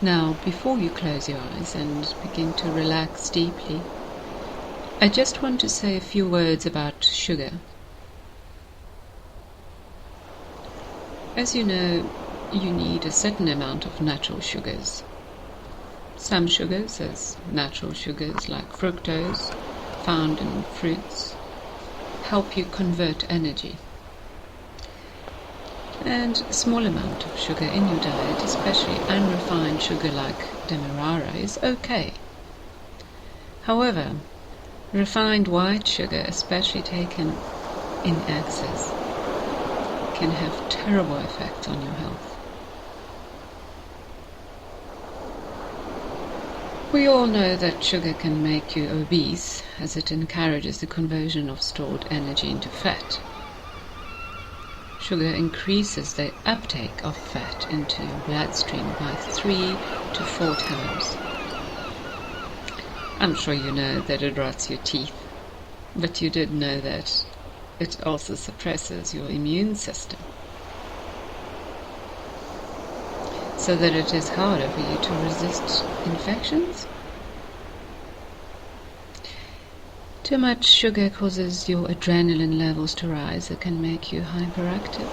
Now, before you close your eyes and begin to relax deeply, I just want to say a few words about sugar. As you know, you need a certain amount of natural sugars. Some sugars, as natural sugars like fructose, found in fruits, help you convert energy. And a small amount of sugar in your diet, especially unrefined sugar like demerara, is okay. However, refined white sugar, especially taken in excess, can have terrible effects on your health. We all know that sugar can make you obese, as it encourages the conversion of stored energy into fat. Sugar increases the uptake of fat into your bloodstream by 3 to 4 times. I'm sure you know that it rots your teeth, but you did know that it also suppresses your immune system, so that it is harder for you to resist infections. Too much sugar causes your adrenaline levels to rise. It can make you hyperactive,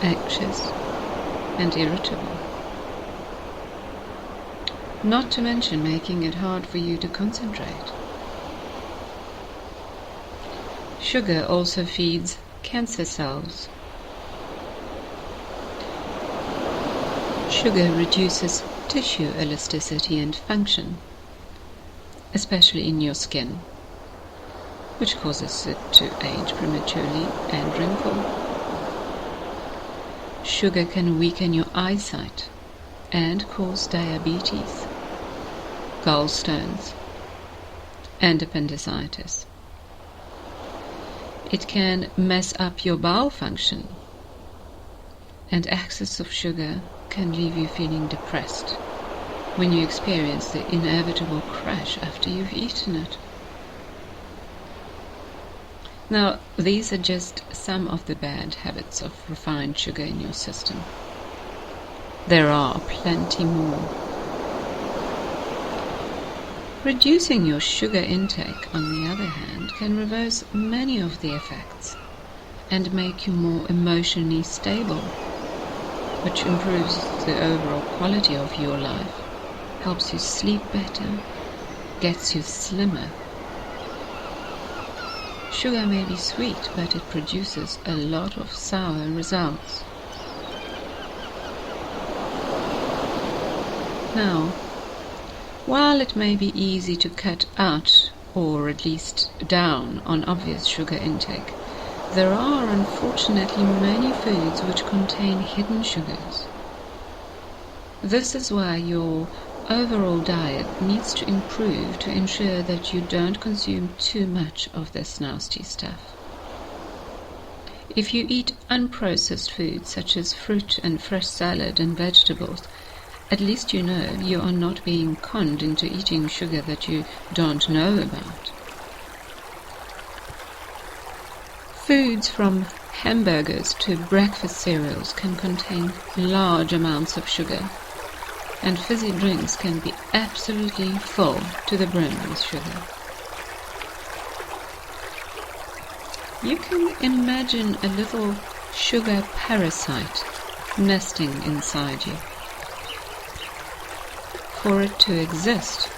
anxious, and irritable. Not to mention making it hard for you to concentrate. Sugar also feeds cancer cells. Sugar reduces tissue elasticity and function, especially in your skin, which causes it to age prematurely and wrinkle. Sugar can weaken your eyesight and cause diabetes, gallstones, and appendicitis. It can mess up your bowel function, and excess of sugar can leave you feeling depressed when you experience the inevitable crash after you've eaten it. Now, these are just some of the bad habits of refined sugar in your system. There are plenty more. Reducing your sugar intake, on the other hand, can reverse many of the effects and make you more emotionally stable, which improves the overall quality of your life, helps you sleep better, gets you slimmer. Sugar may be sweet, but it produces a lot of sour results. Now, while it may be easy to cut out, or at least down, on obvious sugar intake, there are unfortunately many foods which contain hidden sugars. This is why your overall diet needs to improve to ensure that you don't consume too much of this nasty stuff. If you eat unprocessed foods such as fruit and fresh salad and vegetables, at least you know you are not being conned into eating sugar that you don't know about. Foods from hamburgers to breakfast cereals can contain large amounts of sugar, and fizzy drinks can be absolutely full to the brim with sugar. You can imagine a little sugar parasite nesting inside you. For it to exist,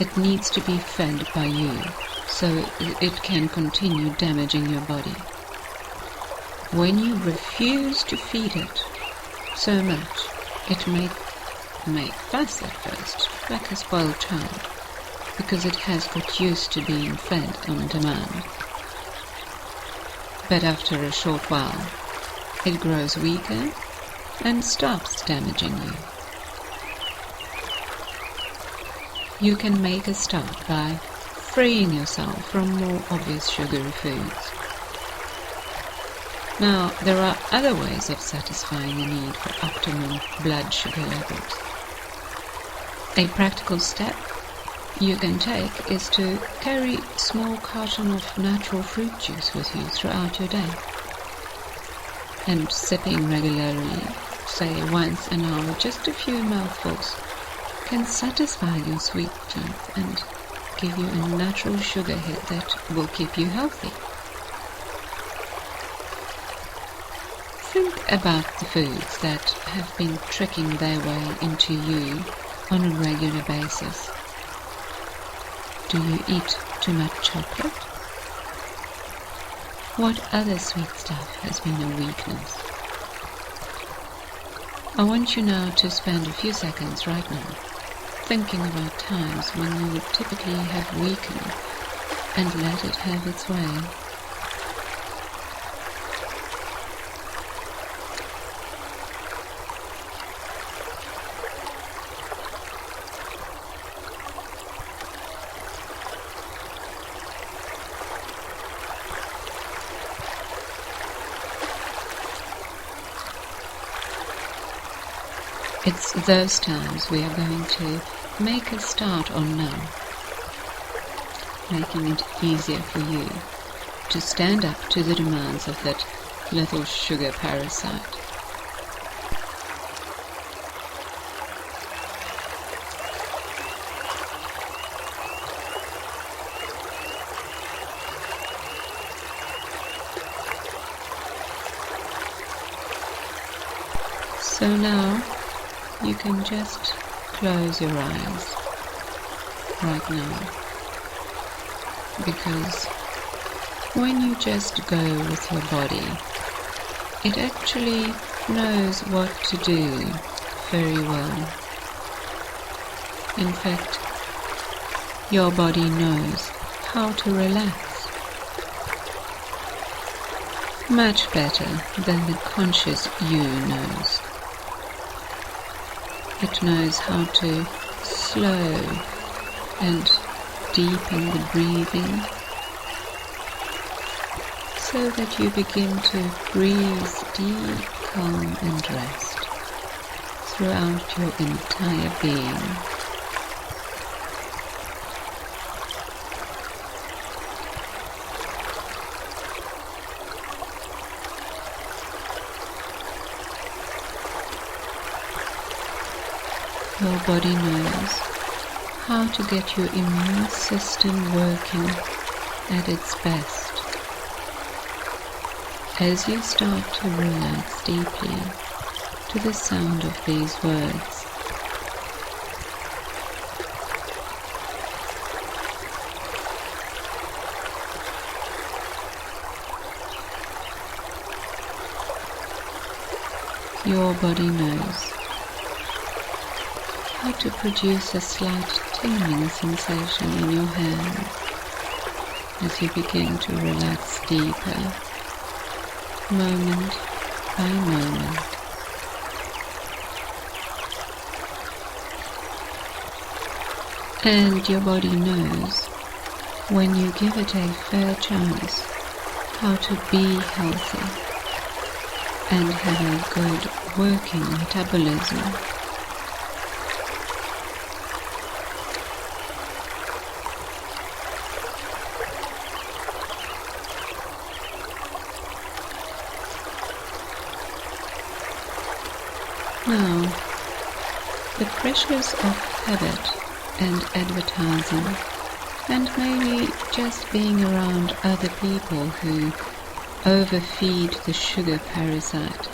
it needs to be fed by you, so it can continue damaging your body. When you refuse to feed it so much, it may make fuss at first, like a spoiled child, because it has got used to being fed on demand. But after a short while, it grows weaker and stops damaging you. You can make a start by freeing yourself from more obvious sugary foods. Now, there are other ways of satisfying the need for optimum blood sugar levels. A practical step you can take is to carry a small carton of natural fruit juice with you throughout your day. And sipping regularly, say once an hour, just a few mouthfuls, can satisfy your sweet teeth and give you a natural sugar hit that will keep you healthy. Think about the foods that have been tricking their way into you on a regular basis. Do you eat too much chocolate? What other sweet stuff has been a weakness? I want you now to spend a few seconds right now thinking about times when you would typically have weakened and let it have its way. It's those times we are going to make a start on now, making it easier for you to stand up to the demands of that little sugar parasite. So now, you can just close your eyes right now, because when you just go with your body, it actually knows what to do very well. In fact, your body knows how to relax much better than the conscious you knows. It knows how to slow and deepen the breathing so that you begin to breathe deep, calm and rest throughout your entire being. Your body knows how to get your immune system working at its best. As you start to relax deeply to the sound of these words, your body knows how to produce a slight tingling sensation in your hands as you begin to relax deeper, moment by moment. And your body knows, when you give it a fair chance, how to be healthy and have a good working metabolism. Now, the pressures of habit and advertising, and maybe just being around other people who overfeed the sugar parasite,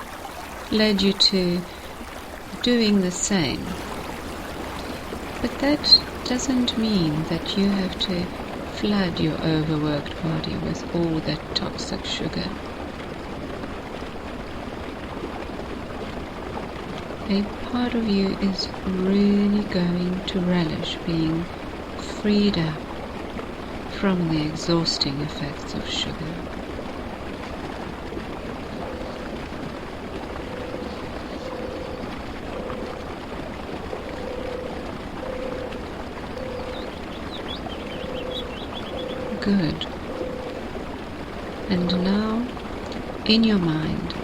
led you to doing the same. But that doesn't mean that you have to flood your overworked body with all that toxic sugar. A part of you is really going to relish being freed up from the exhausting effects of sugar. Good. And now, in your mind,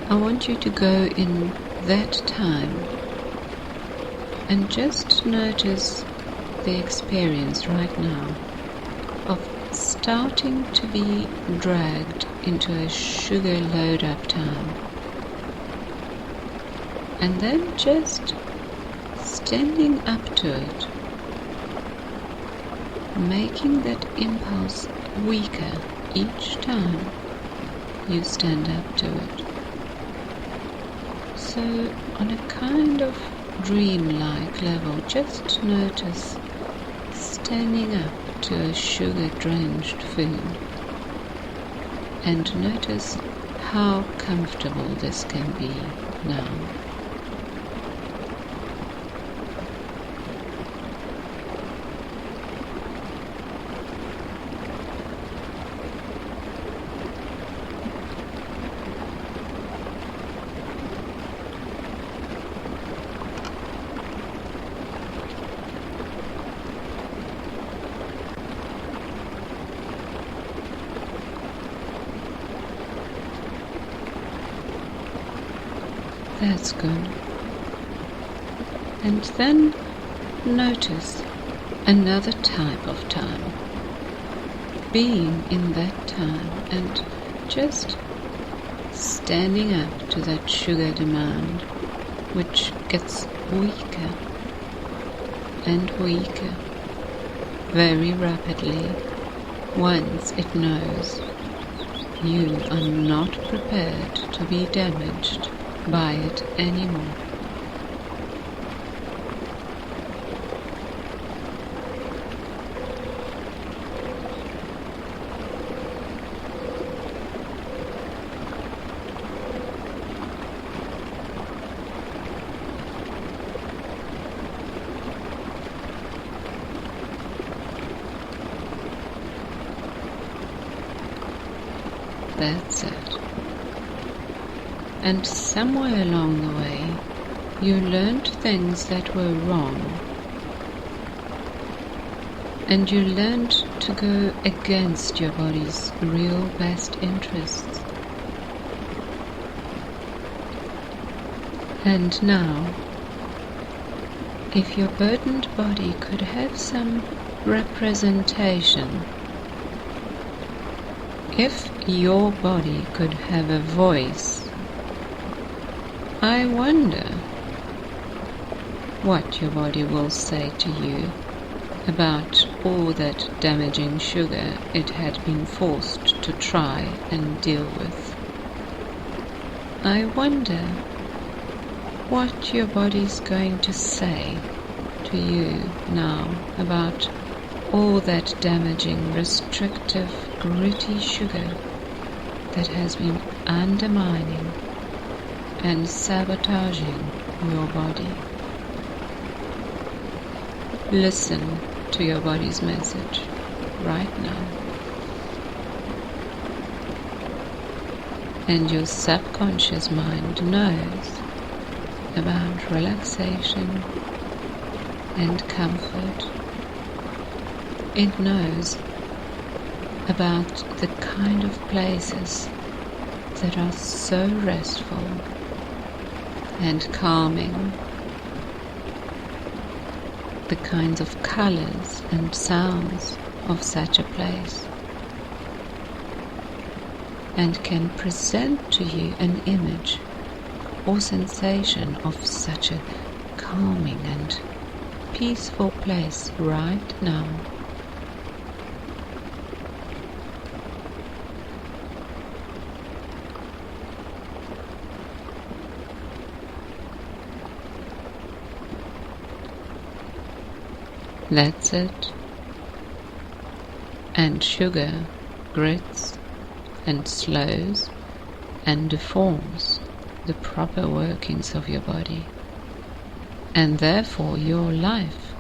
I want you to go in that time and just notice the experience right now of starting to be dragged into a sugar load-up time, and then just standing up to it, making that impulse weaker each time you stand up to it. So on a kind of dreamlike level, just notice standing up to a sugar-drenched food, and notice how comfortable this can be now. That's good. And then notice another type of time, being in that time and just standing up to that sugar demand, which gets weaker and weaker very rapidly once it knows you are not prepared to be damaged by it anymore. That's it. And somewhere along the way, you learned things that were wrong. And you learned to go against your body's real best interests. And now, if your burdened body could have some representation, if your body could have a voice, I wonder what your body will say to you about all that damaging sugar it had been forced to try and deal with. I wonder what your body's going to say to you now about all that damaging, restrictive, gritty sugar that has been undermining and sabotaging your body. Listen to your body's message right now. And your subconscious mind knows about relaxation and comfort. It knows about the kind of places that are so restful and calming, the kinds of colors and sounds of such a place, and can present to you an image or sensation of such a calming and peaceful place right now. That's it. And sugar grits and slows and deforms the proper workings of your body, and therefore your life.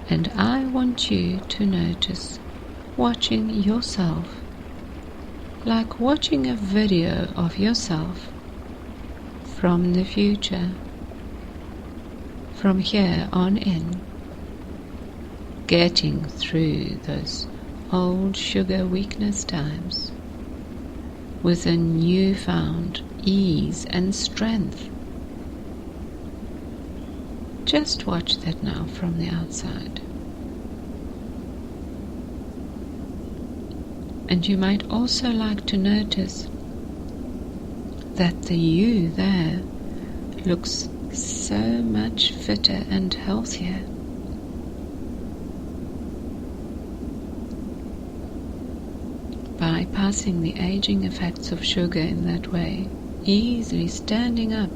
And I want you to notice watching yourself like watching a video of yourself from the future. From here on in, getting through those old sugar weakness times with a newfound ease and strength. Just watch that now from the outside. And you might also like to notice that the you there looks so much fitter and healthier. Bypassing the aging effects of sugar in that way, easily standing up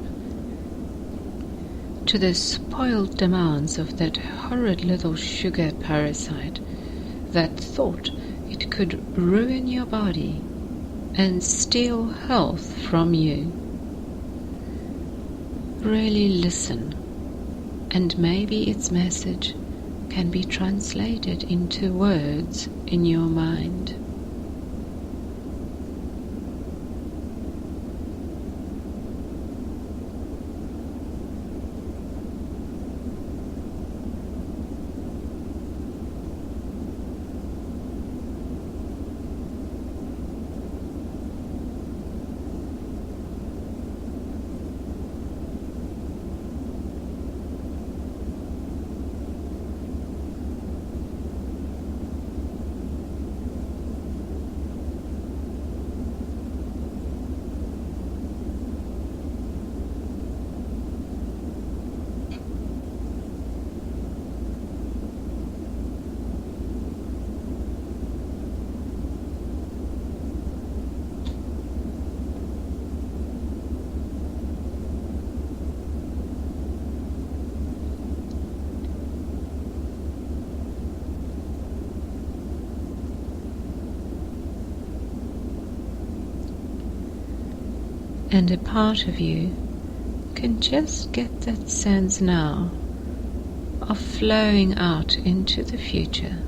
to the spoiled demands of that horrid little sugar parasite that thought it could ruin your body and steal health from you. Really listen, and maybe its message can be translated into words in your mind. And a part of you can just get that sense now of flowing out into the future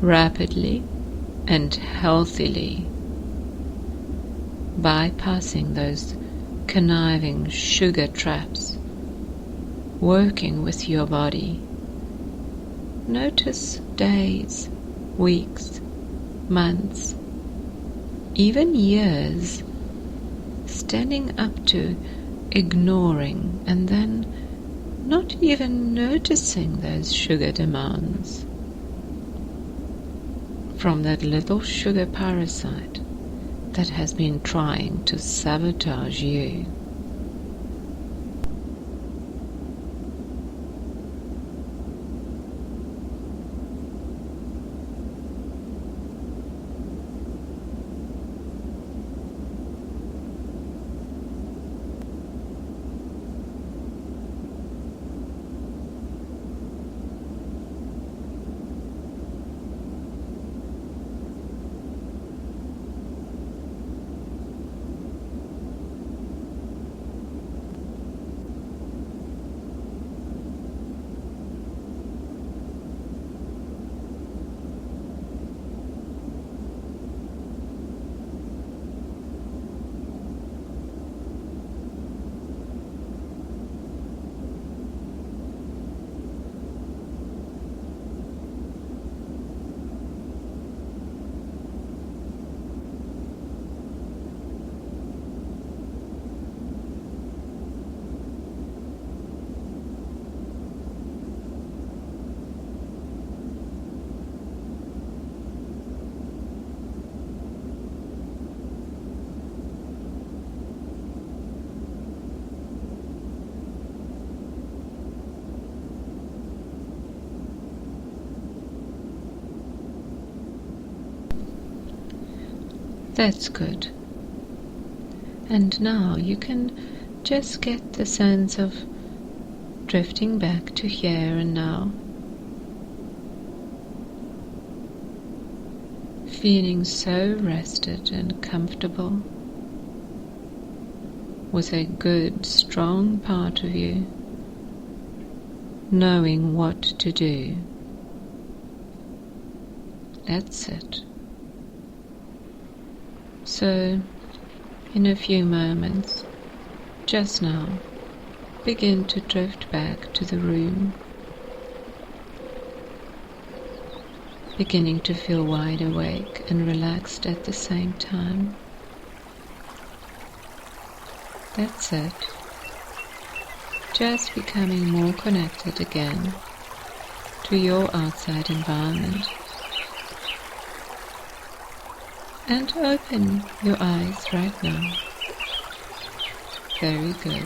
rapidly and healthily, bypassing those conniving sugar traps, working with your body. Notice days, weeks, months, even years, standing up to ignoring and then not even noticing those sugar demands from that little sugar parasite that has been trying to sabotage you. That's good. And now you can just get the sense of drifting back to here and now, feeling so rested and comfortable with a good, strong part of you, knowing what to do. That's it. So, in a few moments, just now, begin to drift back to the room, beginning to feel wide awake and relaxed at the same time. That's it. Just becoming more connected again to your outside environment. And open your eyes right now. Very good.